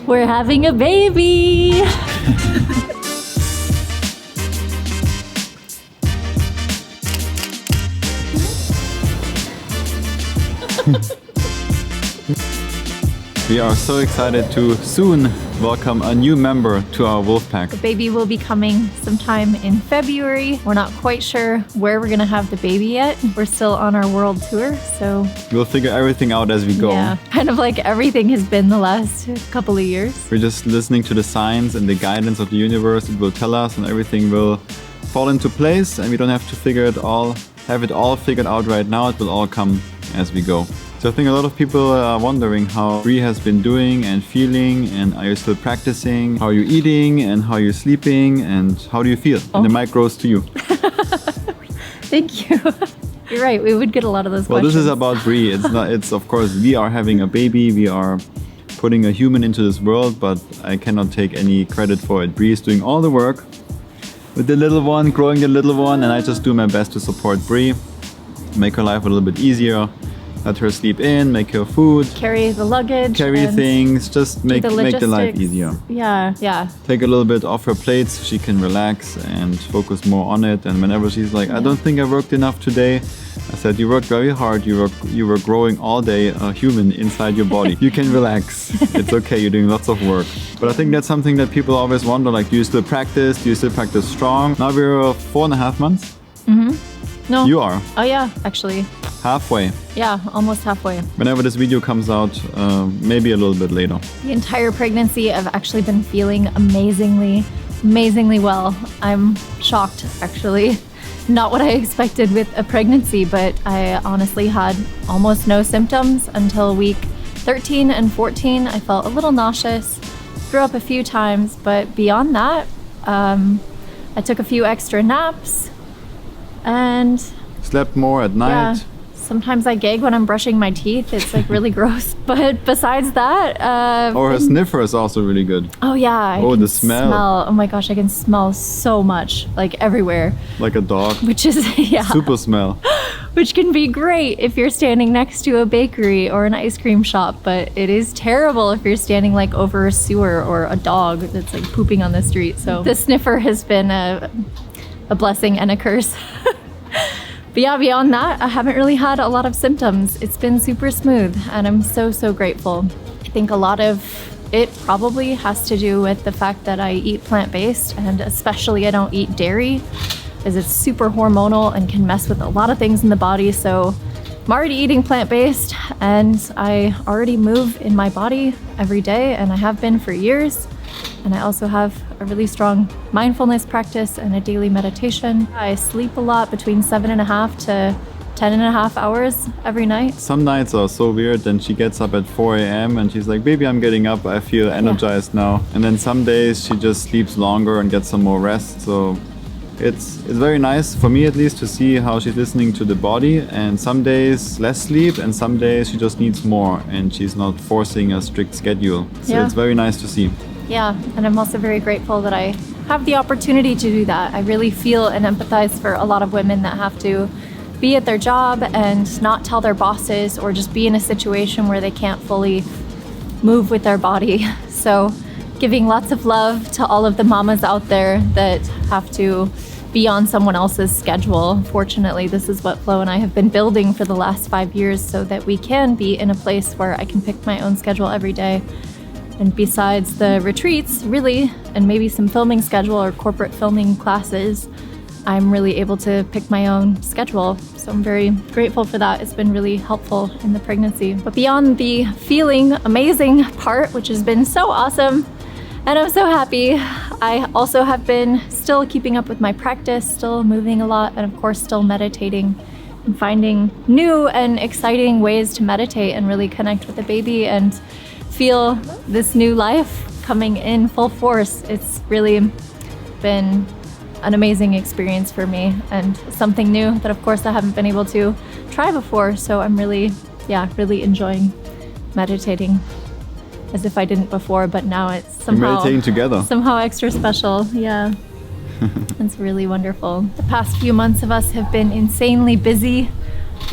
We're having a baby! We are so excited to soon welcome a new member to our Wolfpack. The baby will be coming sometime in February. We're not quite sure where we're gonna have the baby yet. We're still on our world tour, so... We'll figure everything out as we go. Yeah, kind of like everything has been the last couple of years. We're just listening to the signs and the guidance of the universe. It will tell us and everything will fall into place, and we don't have to have it all figured out right now. It will all come as we go. So I think a lot of people are wondering how Bre has been doing and feeling, and are you still practicing? How are you eating and how are you sleeping and how do you feel? And the mic goes to you. Thank you. You're right, we would get a lot of those questions. Well, this is about Bre. It's of course, we are having a baby, we are putting a human into this world, but I cannot take any credit for it. Bre is doing all the work with the little one, growing the little one, and I just do my best to support Bre, make her life a little bit easier. Let her sleep in, make her food. Carry the luggage. Carry things, just make the life easier. Yeah, yeah. Take a little bit off her plate so she can relax and focus more on it. And whenever she's like, I don't think I worked enough today, I said, you worked very hard. You were growing all day, a human inside your body. You can relax. It's okay, you're doing lots of work. But I think that's something that people always wonder, like, do you still practice? Do you still practice strong? Now we're 4.5 months. Mm-hmm. No. You are. Oh yeah, actually. Halfway. Yeah, almost halfway. Whenever this video comes out, maybe a little bit later. The entire pregnancy, I've actually been feeling amazingly well. I'm shocked, actually. Not what I expected with a pregnancy, but I honestly had almost no symptoms until week 13 and 14. I felt a little nauseous, threw up a few times, but beyond that, I took a few extra naps and... Slept more at night. Yeah. Sometimes I gag when I'm brushing my teeth. It's like really gross. But besides that... her sniffer is also really good. Oh yeah. The smell. Oh my gosh, I can smell so much, like everywhere. Like a dog. Which is, yeah. Super smell. Which can be great if you're standing next to a bakery or an ice cream shop, but it is terrible if you're standing like over a sewer or a dog that's like pooping on the street. So the sniffer has been a blessing and a curse. But yeah, beyond that, I haven't really had a lot of symptoms. It's been super smooth and I'm so grateful. I think a lot of it probably has to do with the fact that I eat plant-based, and especially I don't eat dairy, as it's super hormonal and can mess with a lot of things in the body. So I'm already eating plant-based and I already move in my body every day, and I have been for years. And I also have a really strong mindfulness practice and a daily meditation. I sleep a lot, between 7.5 to 10.5 hours every night. Some nights are so weird, and she gets up at 4 a.m. and she's like, baby, I'm getting up, I feel energized now. And then some days she just sleeps longer and gets some more rest. So it's very nice, for me at least, to see how she's listening to the body. And some days less sleep, and some days she just needs more, and she's not forcing a strict schedule. So it's very nice to see. Yeah, and I'm also very grateful that I have the opportunity to do that. I really feel and empathize for a lot of women that have to be at their job and not tell their bosses, or just be in a situation where they can't fully move with their body. So giving lots of love to all of the mamas out there that have to be on someone else's schedule. Fortunately, this is what Flo and I have been building for the last 5 years, so that we can be in a place where I can pick my own schedule every day. And besides the retreats, really, and maybe some filming schedule or corporate filming classes, I'm really able to pick my own schedule. So I'm very grateful for that. It's been really helpful in the pregnancy. But beyond the feeling amazing part, which has been so awesome, and I'm so happy, I also have been still keeping up with my practice, still moving a lot, and of course still meditating and finding new and exciting ways to meditate and really connect with the baby and feel this new life coming in full force. It's really been an amazing experience for me, and something new that of course I haven't been able to try before. So I'm really enjoying meditating, as if I didn't before, but now it's somehow meditating together. Somehow extra special. Yeah. It's really wonderful. The past few months of us have been insanely busy.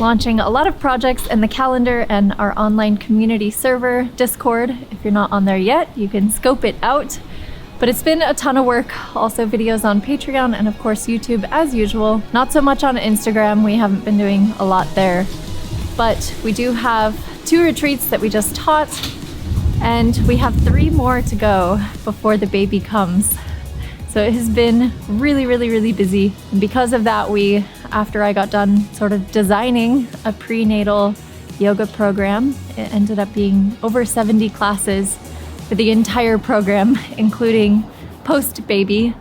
launching a lot of projects in the calendar and our online community server, Discord. If you're not on there yet, you can scope it out. But it's been a ton of work. Also videos on Patreon and of course YouTube as usual. Not so much on Instagram. We haven't been doing a lot there. But we do have 2 retreats that we just taught, and we have 3 more to go before the baby comes. So it has been really, really, really busy. And because of that, after I got done sort of designing a prenatal yoga program, it ended up being over 70 classes for the entire program, including post-baby.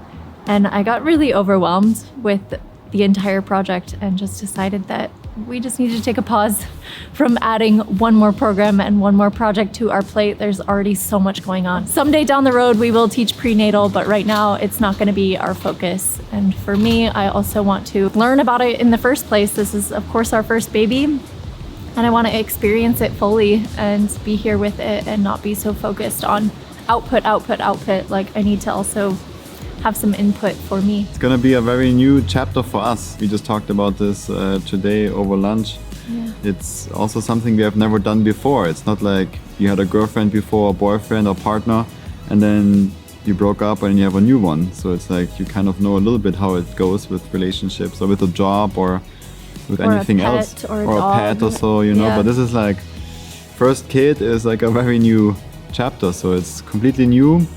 And I got really overwhelmed with the entire project and just decided that we just need to take a pause from adding 1 more program and 1 more project to our plate. There's already so much going on. Someday down the road, we will teach prenatal, but right now it's not going to be our focus. And for me, I also want to learn about it in the first place. This is, of course, our first baby, and I want to experience it fully and be here with it and not be so focused on output. Like, I need to also have some input for me. It's gonna be a very new chapter for us. We just talked about this today over lunch. Yeah. It's also something we have never done before. It's not like you had a girlfriend before, a boyfriend or partner, and then you broke up and you have a new one. So it's like you kind of know a little bit how it goes with relationships or with a job or with anything else. Or a pet or so, you know. Yeah. But this is like, first kid is like a very new chapter. So it's completely new.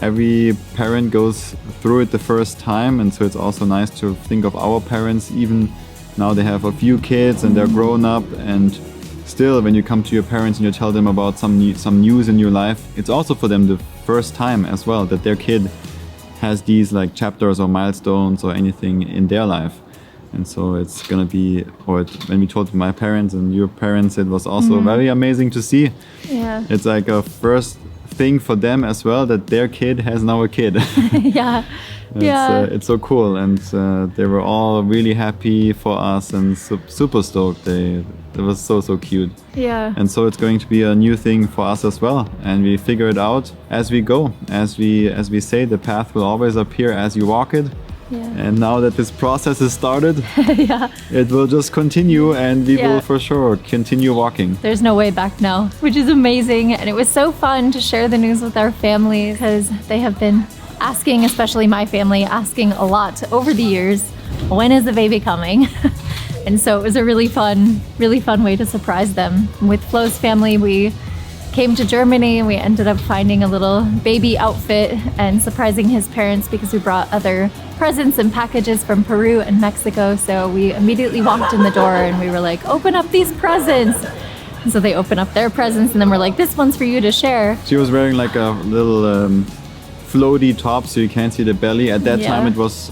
Every parent goes through it the first time, and so it's also nice to think of our parents. Even now they have a few kids and they're grown up, and still when you come to your parents and you tell them about some news in your life, it's also for them the first time as well that their kid has these like chapters or milestones or anything in their life. And so it's gonna be, when we told my parents and your parents, it was also very amazing to see. Yeah. It's like a first thing for them as well that their kid has now a kid. Yeah. It's so cool, and they were all really happy for us and super stoked. It was so cute. Yeah. And so it's going to be a new thing for us as well, and we figure it out as we go. As we say, the path will always appear as you walk it. Yeah. And now that this process has started, Yeah. it will just continue, and we will for sure continue walking. There's no way back now, which is amazing. And it was so fun to share the news with our family because they have been asking, especially my family, asking a lot over the years, when is the baby coming? And so it was a really fun way to surprise them. With Flo's family, we came to Germany and we ended up finding a little baby outfit and surprising his parents because we brought other presents and packages from Peru and Mexico. So we immediately walked in the door and we were like, open up these presents. And so they open up their presents and then we're like, this one's for you to share. She was wearing like a little floaty top so you can't see the belly. At that time it was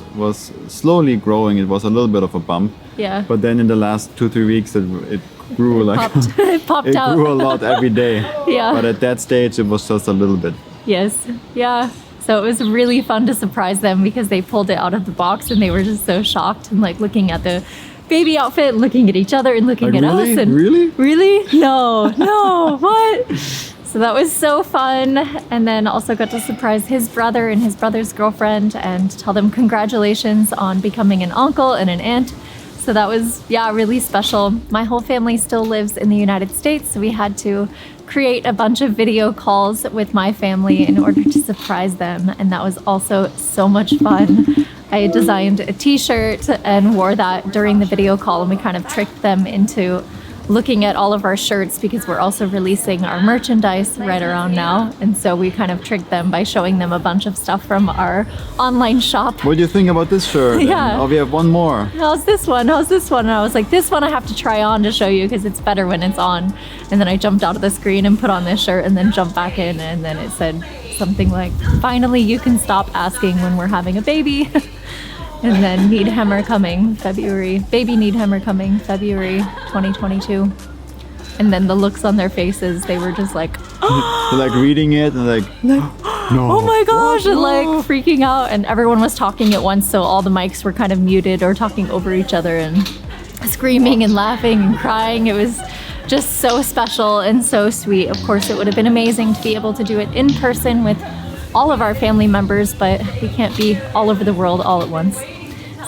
slowly growing. It was a little bit of a bump. Yeah. But then in the last 2-3 weeks it grew like it popped it out. grew a lot every day. Yeah. But at that stage it was just a little bit. Yes. Yeah. So it was really fun to surprise them because they pulled it out of the box and they were just so shocked and like looking at the baby outfit, looking at each other and looking like, at really? us. And Really? No, what? So that was so fun. And then also got to surprise his brother and his brother's girlfriend and tell them congratulations on becoming an uncle and an aunt. So that was, really special. My whole family still lives in the United States, so we had to create a bunch of video calls with my family in order to surprise them, and that was also so much fun. I designed a t-shirt and wore that during the video call, and we kind of tricked them into looking at all of our shirts because we're also releasing our merchandise right around now. And so we kind of tricked them by showing them a bunch of stuff from our online shop. What do you think about this shirt? Yeah. Oh, we have one more. How's this one? And I was like, this one I have to try on to show you because it's better when it's on. And then I jumped out of the screen and put on this shirt and then jumped back in. And then it said something like, finally you can stop asking when we're having a baby. And then Needhammer coming, baby Needhammer coming, February 2022. And then the looks on their faces, they were just like, They're like reading it and like, no. Oh my gosh, and like freaking out. And everyone was talking at once, so all the mics were kind of muted or talking over each other and screaming and laughing and crying. It was just so special and so sweet. Of course, it would have been amazing to be able to do it in person with all of our family members, but we can't be all over the world all at once.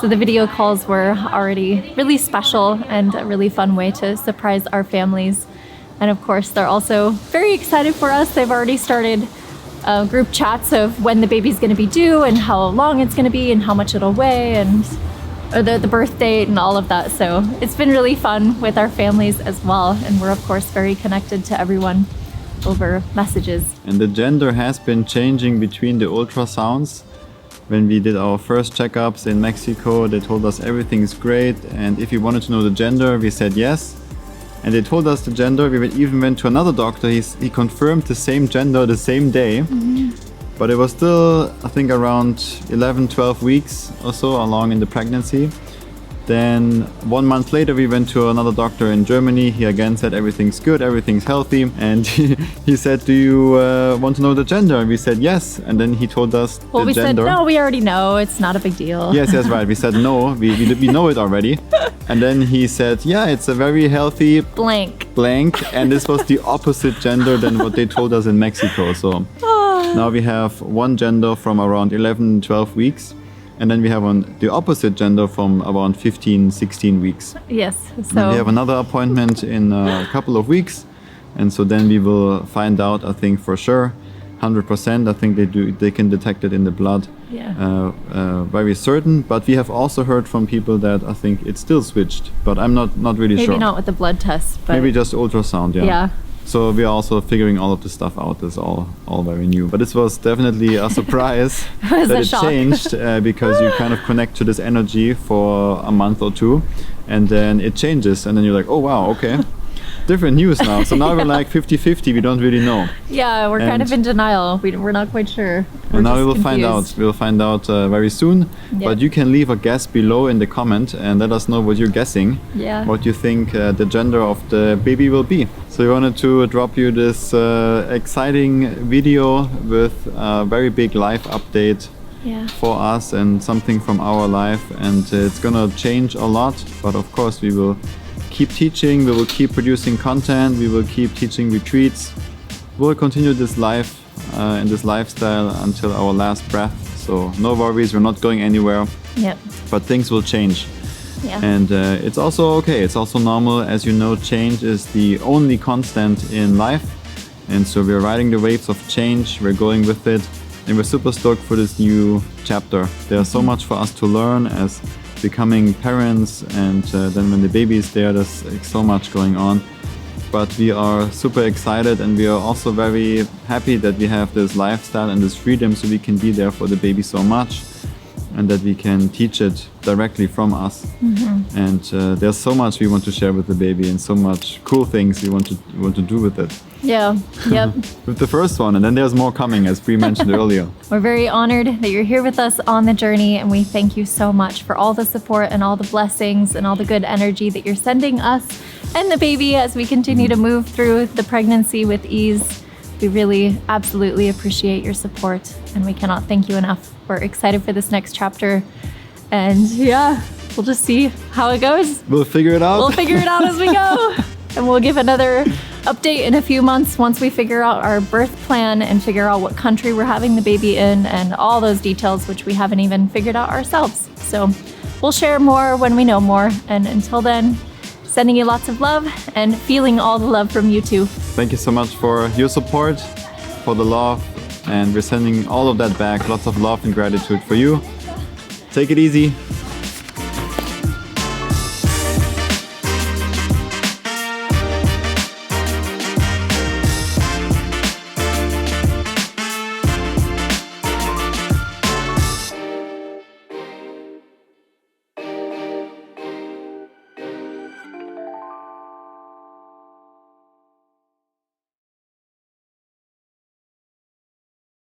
So So the video calls were already really special and a really fun way to surprise our families. And of course, they're also very excited for us. They've already started group chats of when the baby's going to be due and how long it's going to be and how much it'll weigh and the birth date and all of that. So it's been really fun with our families as well. And we're of course very connected to everyone over messages. And the gender has been changing between the ultrasounds. When we did our first checkups in Mexico, they told us everything is great. And if we wanted to know the gender, we said yes. And they told us the gender. We even went to another doctor. He confirmed the same gender the same day. But it was still, I think, around 11, 12 weeks or so along in the pregnancy. Then 1 month later, we went to another doctor in Germany. He again said everything's good, everything's healthy. And he said, do you want to know the gender? And we said yes. And then he told us the we gender. Said, no, we already know. It's not a big deal. Yes, right. We said no, we know it already. And then he said, yeah, it's a very healthy blank. And this was the opposite gender than what they told us in Mexico. So now we have one gender from around 11, 12 weeks. And then we have the opposite gender from around 15, 16 weeks. Yes. So and we have another appointment in a couple of weeks. And so then we will find out, I think for sure, 100%. I think they can detect it in the blood. Yeah. Very certain. But we have also heard from people that I think it's still switched. But I'm not really sure. Maybe not with the blood test. But maybe just ultrasound, yeah. So we are also figuring all of this stuff out. It's all very new. But this was definitely a surprise that it changed because you kind of connect to this energy for a month or two and then it changes and then you're like, oh wow, okay. Different news now. So now we're like 50-50. We don't really know. Yeah, we're kind of in denial. We're not quite sure. And now we will find out. We'll find out very soon. Yep. But you can leave a guess below in the comment and let us know what you're guessing. Yeah. What you think the gender of the baby will be. So we wanted to drop you this exciting video with a very big life update for us and something from our life. And it's gonna change a lot. But of course we will keep teaching, we will keep producing content, we will keep teaching retreats. We'll continue this life and this lifestyle until our last breath. So no worries, we're not going anywhere. Yep. But things will change. Yeah. And it's also okay, it's also normal. As you know, change is the only constant in life. And so we're riding the waves of change, we're going with it. And we're super stoked for this new chapter. There's so much for us to learn as becoming parents, and then when the baby is there, there's so much going on. But we are super excited and we are also very happy that we have this lifestyle and this freedom so we can be there for the baby so much and that we can teach it directly from us. And there's so much we want to share with the baby and so much cool things we want to do with it. Yeah, yep. With the first one, and then there's more coming, as Bre mentioned earlier. We're very honored that you're here with us on the journey, and we thank you so much for all the support and all the blessings and all the good energy that you're sending us and the baby as we continue to move through the pregnancy with ease. We really absolutely appreciate your support, and we cannot thank you enough. We're excited for this next chapter, and yeah, we'll just see how it goes. We'll figure it out. We'll figure it out as we go. And we'll give another update in a few months once we figure out our birth plan and figure out what country we're having the baby in and all those details which we haven't even figured out ourselves. So we'll share more when we know more. And until then, sending you lots of love and feeling all the love from you too. Thank you so much for your support, for the love, and we're sending all of that back. Lots of love and gratitude for you. Take it easy.